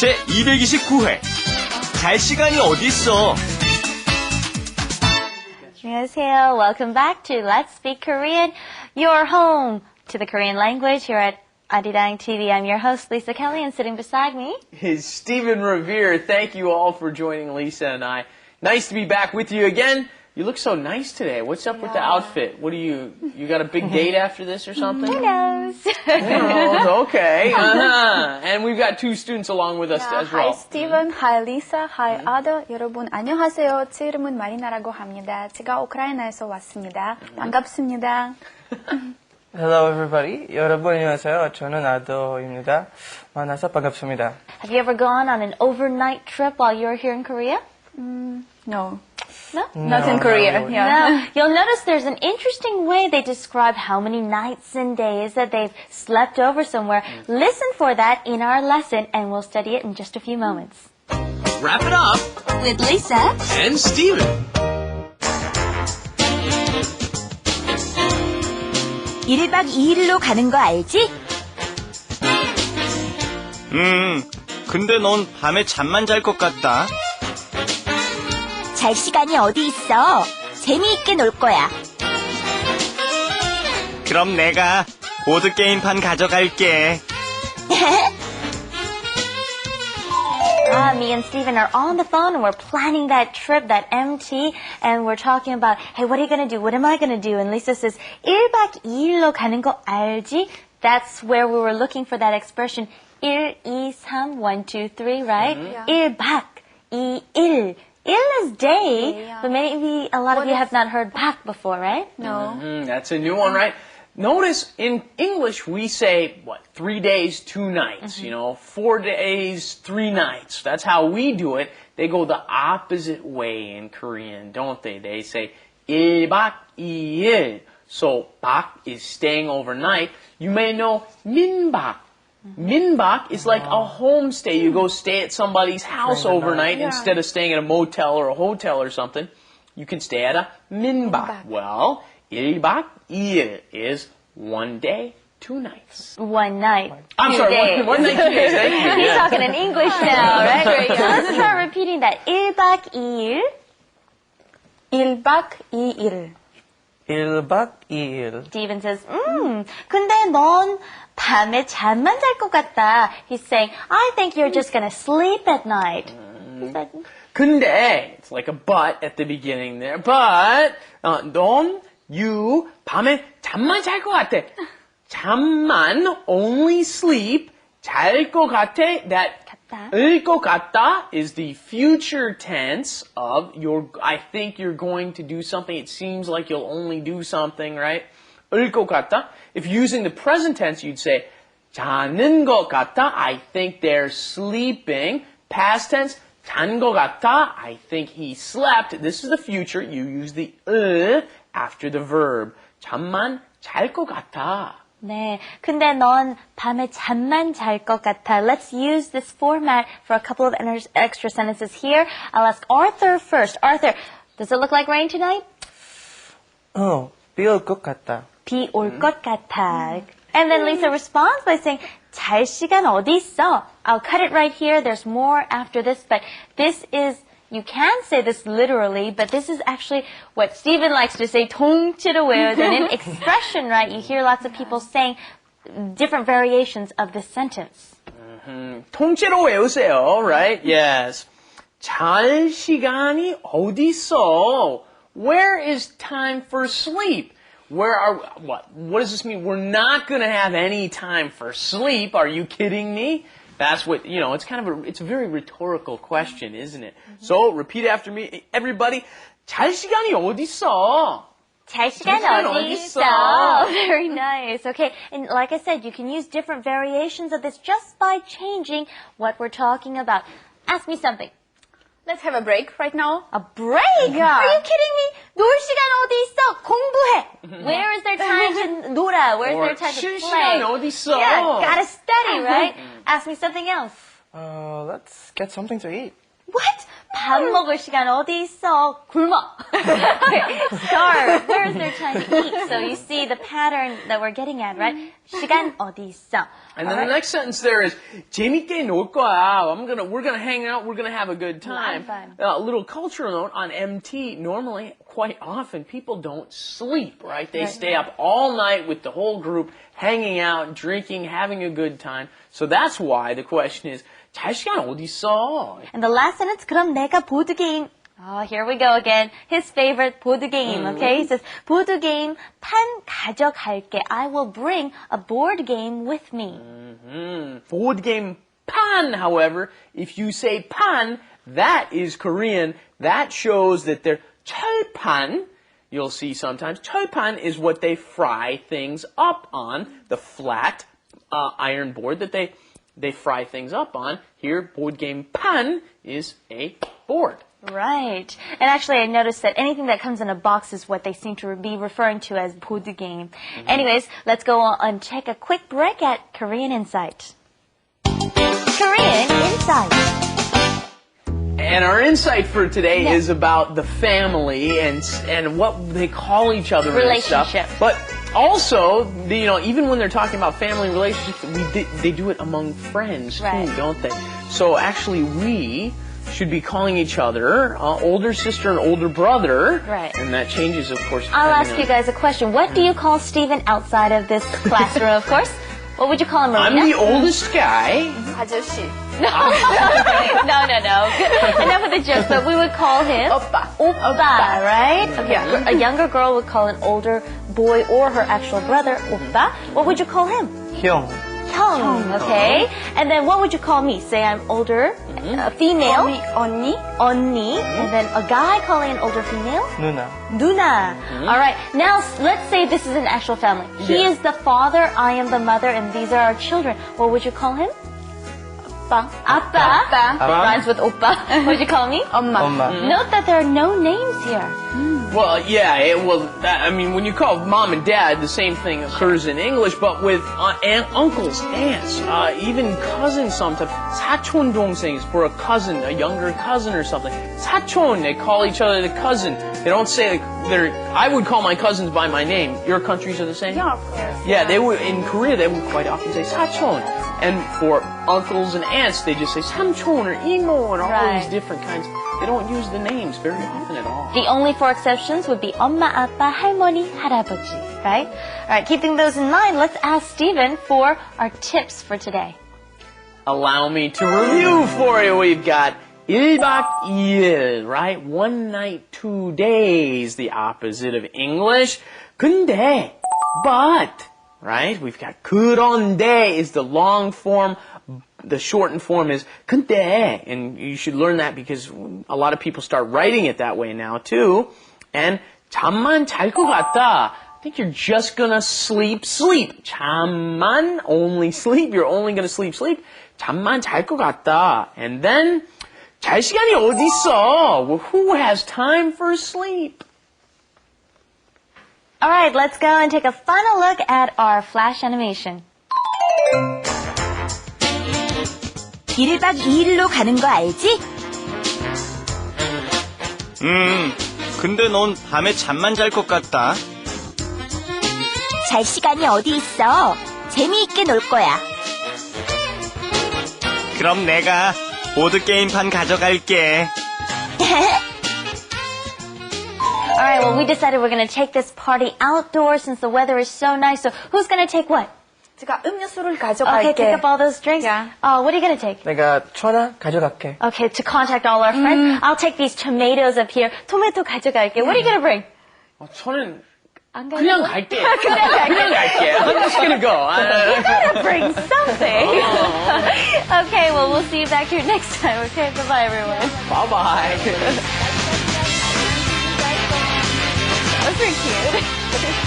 제229회 잘 시간이 어디 있어? 안녕하세요. Welcome back to Let's Speak Korean, your home to the Korean language here at Arirang TV. I'm your host, Lisa Kelley, and sitting beside me is Stephen Revere. Thank you all for joining Lisa and I. Nice to be back with you again. You look so nice today. What's up with the outfit? What do you got a big date after this or something? Who knows? Who knows? Okay. And we've got two students along with us as well. Hi Stephen, hi Lisa, hi Ada. 여러분 안녕하세요. 제 이름은 마리나라고 합니다. 제가 우크라이나에서 왔습니다. 반갑습니다. Hello everybody. 여러분 안녕하세요. 저는 아도입니다. 만나서 반갑습니다. Have you ever gone on an overnight trip while you were here in Korea? No. No? Not in Korea. Yeah. No. You'll notice there's an interesting way they describe how many nights and days that they've slept over somewhere. Listen for that in our lesson, and we'll study it in just a few moments. Wrap it up With Lisa and Steven. 1박 2일로 가는 거 알지? 근데 넌 밤에 잠만 잘 것 같다. 잘 시간이 어디 있어? 재미있게 놀 거야. 그럼 내가 보드게임판 가져갈게. Me and Steven are on the phone and we're planning that trip, that MT, and we're talking about, hey, what are you going to do? What am I going to do? And Lisa says, 1박 2일로 가는 거 알지? That's where we were looking for that expression, 1, 2, 3, 1, 2, 3, right? 1박 2일. Il is day, but maybe a lot of you have not heard 박 before, right? No. That's a new one, right? Notice in English we say, 3 days, 2 nights, 4 days, 3 nights. That's how we do it. They go the opposite way in Korean, don't they? They say 1박 2일. So, 박 is staying overnight. You may know 민박. Minbak is like a homestay. You go stay at somebody's house overnight instead of staying at a motel or a hotel or something. You can stay at a minbak. Well, 1박 2일 is 1 day, 2 nights. 1 night. I'm 2 sorry, days. one night, 2 days. Thank you. He's talking in English now, right? So let's start repeating that. 1박 2일. 1박 2일. 1박 2일. Steven says, 근데 넌 밤에 잠만 잘 것 같다. He's saying, I think you're just going to sleep at night. He said, 근데, it's like a but at the beginning there. But, you, 밤에 잠만 잘 것 같아. 잠만, only sleep, 잘 것 같아, that, 을 것 같다 is the future tense of I think you're going to do something. It seems like you'll only do something, right? 을 것 같다. If using the present tense, you'd say, 자는 것 같아. I think they're sleeping. Past tense, 잔 것 같아. I think he slept. This is the future. You use the after the verb. 잠만 잘 것 같아. 네, 근데 넌 밤에 잠만 잘 것 같아. Let's use this format for a couple of extra sentences here. I'll ask Arthur first. Arthur, does it look like rain tonight? 비 올 것 같다. 비 올 것 같아. And then Lisa responds by saying, 잘 시간 어디 있어? I'll cut it right here. There's more after this, but this is, you can say this literally, but this is actually what Stephen likes to say, 통째로 외워야 되는 expression, right? You hear lots of people saying different variations of this sentence. 통째로 외우세요, right? Yes. 잘 시간이 어디 있어? Where is time for sleep? What does this mean? We're not going to have any time for sleep. Are you kidding me? That's what, it's a very rhetorical question, isn't it? So, repeat after me, everybody. 잘 시간이 어디 있어? 잘 시간 어디 있어? Very nice. Okay, and like I said, you can use different variations of this just by changing what we're talking about. Ask me something. Let's have a break right now. A break? Yeah. Are you kidding me? 놀 시간 어디 있어? 공부해. Where is there time to 놀아? Where is there time to 쉴 play? 시간 어디 있어? Yeah, gotta study, right? Ask me something else. Let's get something to eat. What? 밥 먹을 시간 어디 있어? 굶어. Starve. Where is there time to eat? So you see the pattern that we're getting at, right? 시간 어디 있어? And then the next sentence there is 재미있게 놀 거야. We're gonna hang out. We're gonna have a good time. Fun. A little cultural note on MT. Normally, quite often, people don't sleep. Right? They stay up all night with the whole group, hanging out, drinking, having a good time. So that's why the question is 잘 시간 어디 있어? And the last sentence, 그럼 내가 보드게임. Oh, here we go again. His favorite 보드게임, okay? He says, 보드게임 판 가져갈게. I will bring a board game with me. Board game pan, however, if you say pan, that is Korean. That shows that they're 철판. You'll see sometimes. 철판 is what they fry things up on, the flat iron board that they fry things up on. Here, board game pan is a board. Right. And actually, I noticed that anything that comes in a box is what they seem to be referring to as 보드게임. Anyways, let's go on and take a quick break at Korean Insight. Korean Insight. And our insight for today is about the family and what they call each other and stuff. Relationship. But also, even when they're talking about family relationships, they do it among friends too, Right. don't they? So actually, we should be calling each other older sister and older brother. Right. And that changes, of course. I'll depending ask you on- guys a question. What do you call Stephen outside of this classroom, of course? What would you call him, I'm Marina? the oldest guy. 아저씨. No. Enough with the jokes, but we would call him Oppa, right? Okay, a younger girl would call an older boy or her actual brother Oppa. What would you call him? 형, Hyung, okay? And then what would you call me? Say I'm older, a female, 언니. 언니, and then a guy calling an older female, 누나. Nuna. All right, now let's say this is an actual family. He is the father, I am the mother, and these are our children. What would you call him? Appa. Rhymes with oppa. What would you call me? 엄마. 엄마. Note that there are no names here. Well, yeah, when you call mom and dad, the same thing occurs in English, but with uncles, aunts, even cousins sometimes. 사촌 동생's for a cousin, a younger cousin or something. 사촌, they call each other the cousin. They don't say I would call my cousins by my name. Your countries are the same? Yeah, of course. Yeah, they would, in Korea, they would quite often say 사촌. And for uncles and aunts, they just say 삼촌 or 이모 and all Right. these different kinds. They don't use the names very often at all. The only four exceptions would be 엄마, 아빠, 할머니, 할아버지, right? All right, keeping those in mind, let's ask Stephen for our tips for today. Allow me to review for you. We've got 1박 2일, right? 1 night, 2 days, the opposite of English. 근데, but, right? We've got 그런데 is the long form. The shortened form is 근데, and you should learn that because a lot of people start writing it that way now too. And 잠만 잘 것 같다. I think you're just gonna sleep. 잠만, only sleep. You're only gonna sleep. 잠만 잘 것 같다. And then 잘 시간이 어디 있어? Well, who has time for sleep? All right, let's go and take a final look at our flash animation. 1박 2일로 가는 거 알지? 근데 넌 밤에 잠만 잘 것 같다. 잘 시간이 어디 있어? 재미있게 놀 거야. 그럼 내가 보드게임판 가져갈게. All right, well, we decided we're going to take this party outdoors since the weather is so nice. So who's going to take what? 제가 음료수를 Okay, 가져갈게. pick up all those drinks. Yeah. What are you going to take? 내가 천하 가져갈게. Okay, to contact all our friends. I'll take these tomatoes up here. 토마토 가져갈게. What are you going to bring? 저는 안 그냥 갈게. I'm just gonna go. Bring something. Okay, well, we'll see you back here next time. Okay, bye-bye, everyone. Bye-bye. That's pretty cute.